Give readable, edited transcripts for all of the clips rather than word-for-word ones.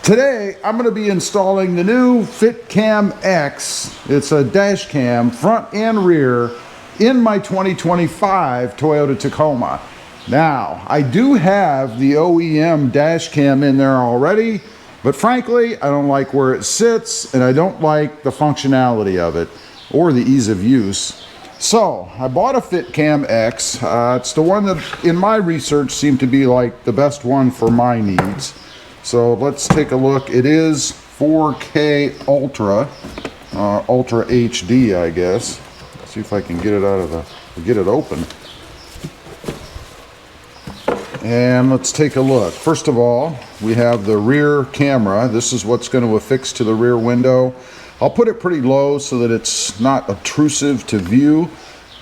Today, I'm going to be installing the new FitCamX. It's a dash cam, front and rear, in my 2025 Toyota Tacoma. Now, I do have the OEM dash cam in there already, but frankly, I don't like where it sits, and I don't like the functionality of it, or the ease of use. So, I bought a FitCamX. It's the one that, in my research, seemed to be like the best one for my needs. So let's take a look. It is 4K Ultra, Ultra HD, I guess. Let's see if I can get it out of get it open. And let's take a look. First of all, we have the rear camera. This is what's going to affix to the rear window. I'll put it pretty low so that it's not obtrusive to view.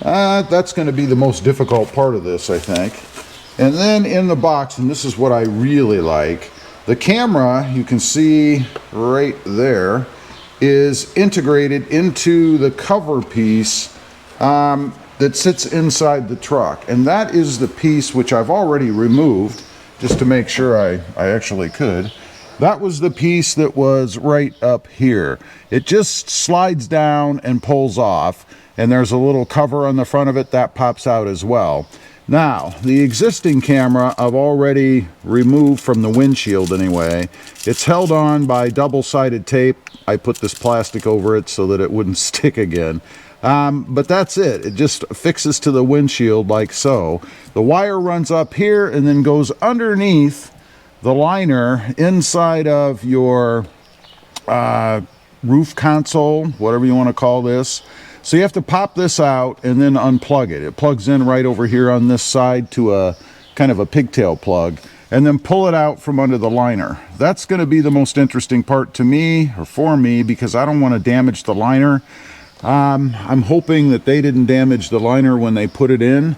That's going to be the most difficult part of this, I think. And then in the box, and this is what I really like, the camera, you can see right there, is integrated into the cover piece that sits inside the truck. And that is the piece which I've already removed, just to make sure I actually could. That was the piece that was right up here. It just slides down and pulls off, and there's a little cover on the front of it that pops out as well. Now, the existing camera I've already removed from the windshield anyway. It's held on by double-sided tape. I put this plastic over it so that it wouldn't stick again. But that's it. It just fixes to the windshield like so. The wire runs up here and then goes underneath the liner inside of your roof console, whatever you want to call this. So you have to pop this out and then unplug it. It plugs in right over here on this side to a kind of a pigtail plug, and then pull it out from under the liner. That's going to be the most interesting part to me, or for me, because I don't want to damage the liner. I'm hoping that they didn't damage the liner when they put it in,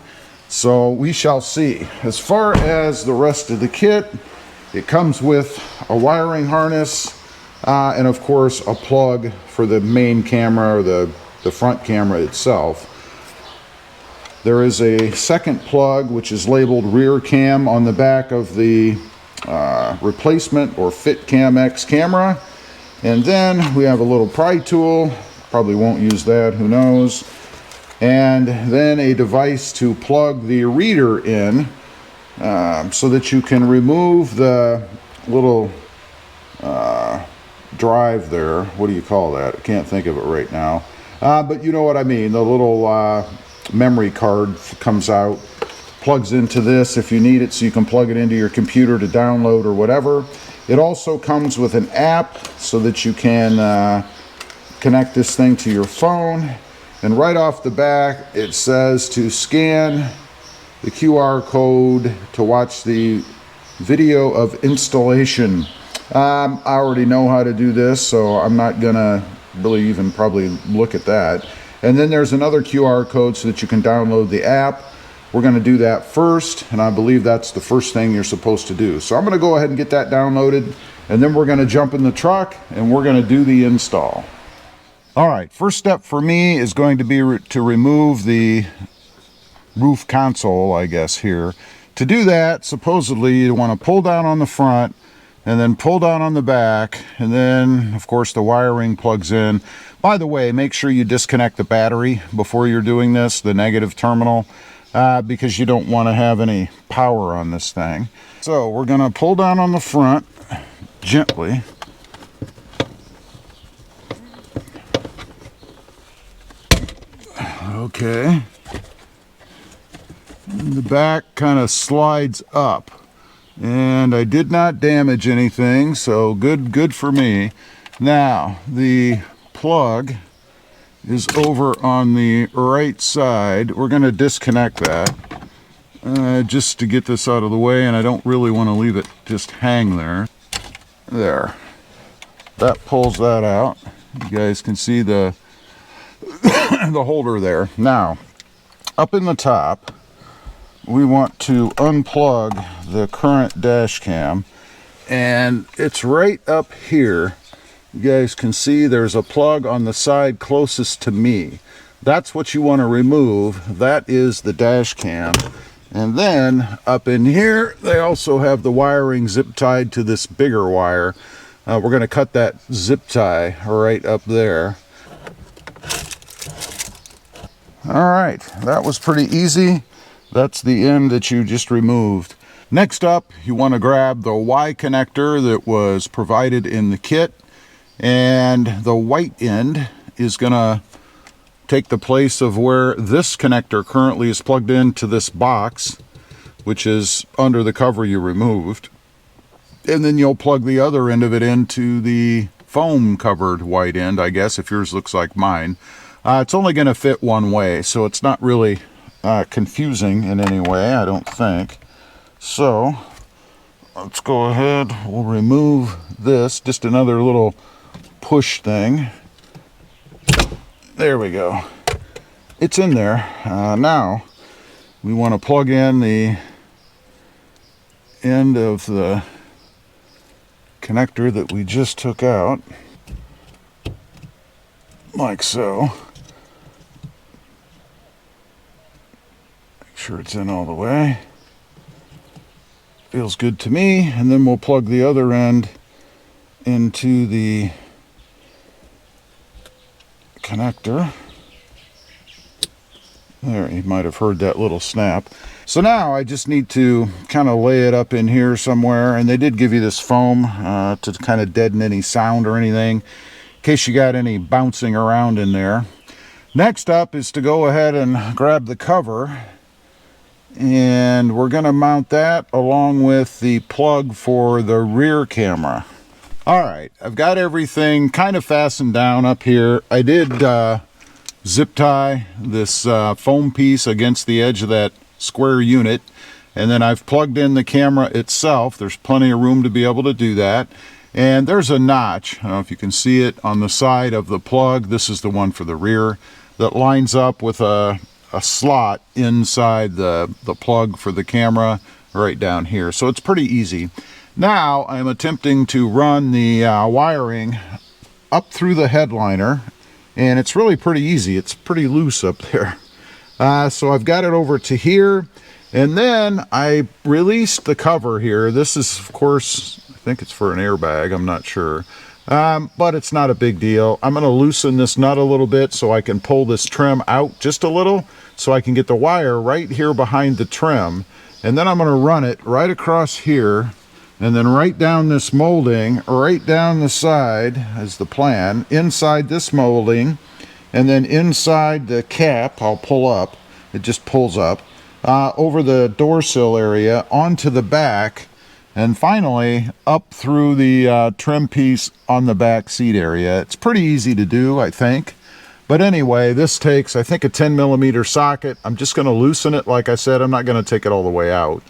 so we shall see. As far as the rest of the kit, it comes with a wiring harness and of course a plug for the main camera, or the front camera itself. There is a second plug which is labeled rear cam on the back of the replacement or FitCamX camera. And then we have a little pry tool. Probably won't use that, who knows. And then a device to plug the reader in so that you can remove the little drive there. What do you call that? I can't think of it right now. But you know what I mean. The little memory card comes out, plugs into this if you need it, so you can plug it into your computer to download or whatever. It also comes with an app so that you can connect this thing to your phone. And right off the back, it says to scan the QR code to watch the video of installation. I already know how to do this, so I'm not gonna really even probably look at that. And then there's another QR code so that you can download the app. We're going to do that first, and I believe that's the first thing you're supposed to do. So I'm going to go ahead and get that downloaded, and then we're going to jump in the truck and we're going to do the install. All right, first step for me is going to be to remove the roof console, I guess, here. To do that, supposedly you want to pull down on the front and then pull down on the back, and then of course the wiring plugs in. By the way, make sure you disconnect the battery before you're doing this, the negative terminal, because you don't want to have any power on this thing. So we're going to pull down on the front gently. Okay. And the back kind of slides up. And I did not damage anything, so good for me. Now, the plug is over on the right side. We're going to disconnect that just to get this out of the way, and I don't really want to leave it just hang there. There. That pulls that out. You guys can see the the holder there. Now, up in the top, we want to unplug the current dash cam, and it's right up here. You guys can see there's a plug on the side closest to me. That's what you want to remove. That is the dash cam. And then up in here, they also have the wiring zip tied to this bigger wire. we're going to cut that zip tie right up there. All right, that was pretty easy. That's the end that you just removed. Next up, you want to grab the Y connector that was provided in the kit, and the white end is going to take the place of where this connector currently is plugged into this box, which is under the cover you removed. And then you'll plug the other end of it into the foam covered white end, I guess, if yours looks like mine. It's only going to fit one way, so it's not really confusing in any way, I don't think. So let's go ahead, we'll remove this, just another little push thing. There we go. It's in there. Now we want to plug in the end of the connector that we just took out, like so. Make sure it's in all the way. Feels good to me. And then we'll plug the other end into the connector. There, you might have heard that little snap. So now I just need to kind of lay it up in here somewhere, and they did give you this foam to kind of deaden any sound or anything, in case you got any bouncing around in there. Next up is to go ahead and grab the cover, and we're going to mount that along with the plug for the rear camera. All right, I've got everything kind of fastened down up here. I did zip tie this foam piece against the edge of that square unit, and then I've plugged in the camera itself. There's plenty of room to be able to do that. And there's a notch, I don't know if you can see it, on the side of the plug. This is the one for the rear, that lines up with a slot inside the plug for the camera right down here. So it's pretty easy. Now I'm attempting to run the wiring up through the headliner, and it's really pretty easy. It's pretty loose up there. So I've got it over to here, and then I released the cover here. This is, of course, I think it's for an airbag, I'm not sure, but it's not a big deal. I'm going to loosen this nut a little bit so I can pull this trim out just a little, so I can get the wire right here behind the trim, and then I'm going to run it right across here, and then right down this molding, right down the side is the plan, inside this molding, and then inside the cap, I'll pull up, it just pulls up, over the door sill area, onto the back, and finally up through the trim piece on the back seat area. It's pretty easy to do, I think. But anyway, this takes, I think, a 10mm socket. I'm just going to loosen it. Like I said, I'm not going to take it all the way out.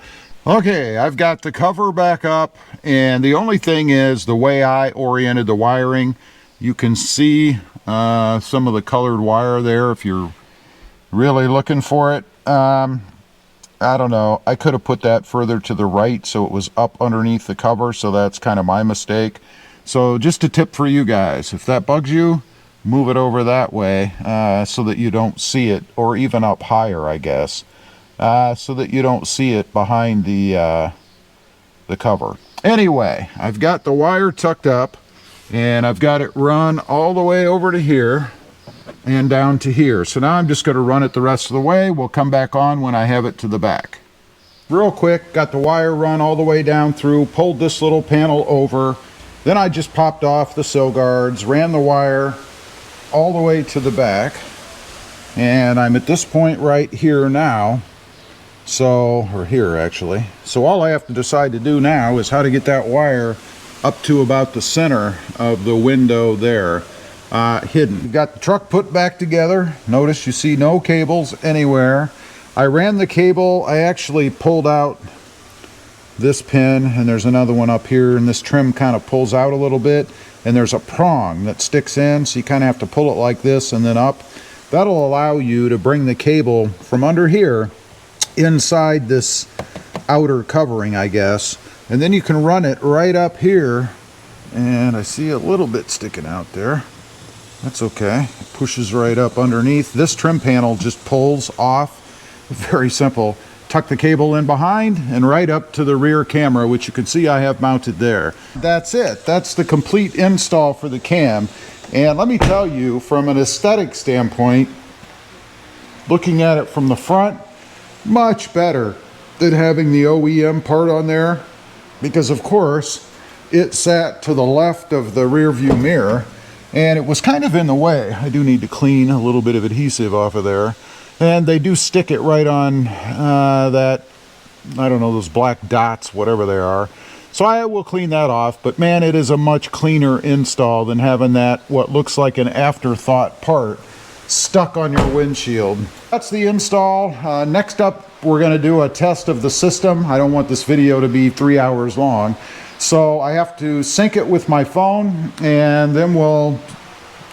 Okay, I've got the cover back up, and the only thing is the way I oriented the wiring, you can see some of the colored wire there if you're really looking for it. I don't know, I could have put that further to the right so it was up underneath the cover, so that's kind of my mistake. So just a tip for you guys, if that bugs you, move it over that way so that you don't see it, or even up higher, I guess, so that you don't see it behind the cover. Anyway, I've got the wire tucked up, and I've got it run all the way over to here and down to here. So now I'm just going to run it the rest of the way. We'll come back on when I have it to the back. Real quick, got the wire run all the way down through, pulled this little panel over, then I just popped off the sill guards, ran the wire all the way to the back, and I'm at this point right here now. So, or here actually. So all I have to decide to do now is how to get that wire up to about the center of the window there, hidden. We've got the truck put back together. Notice you see no cables anywhere. I ran the cable. I actually pulled out this pin, and there's another one up here, and this trim kind of pulls out a little bit, and there's a prong that sticks in, so you kind of have to pull it like this and then up. That'll allow you to bring the cable from under here inside this outer covering, I guess, and then you can run it right up here, and I see a little bit sticking out there. That's okay. It pushes right up underneath. This trim panel just pulls off. Very simple. tuck the cable in behind and right up to the rear camera, which you can see I have mounted there. That's it. That's the complete install for the cam. And let me tell you, from an aesthetic standpoint, looking at it from the front, much better than having the OEM part on there, because of course it sat to the left of the rear view mirror and it was kind of in the way. I do need to clean a little bit of adhesive off of there, and they do stick it right on that, I don't know, those black dots, whatever they are. So I will clean that off, but man, it is a much cleaner install than having that, what looks like an afterthought part, stuck on your windshield. That's the install. Next up, we're going to do a test of the system. I don't want this video to be 3 hours long, so I have to sync it with my phone, and then we'll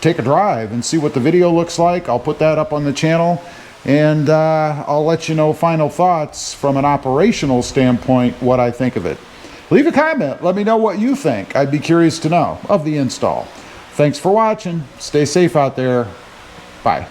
take a drive and see what the video looks like. I'll put that up on the channel, and I'll let you know final thoughts from an operational standpoint, what I think of it. Leave a comment. Let me know what you think. I'd be curious to know of the install. Thanks for watching. Stay safe out there. Bye.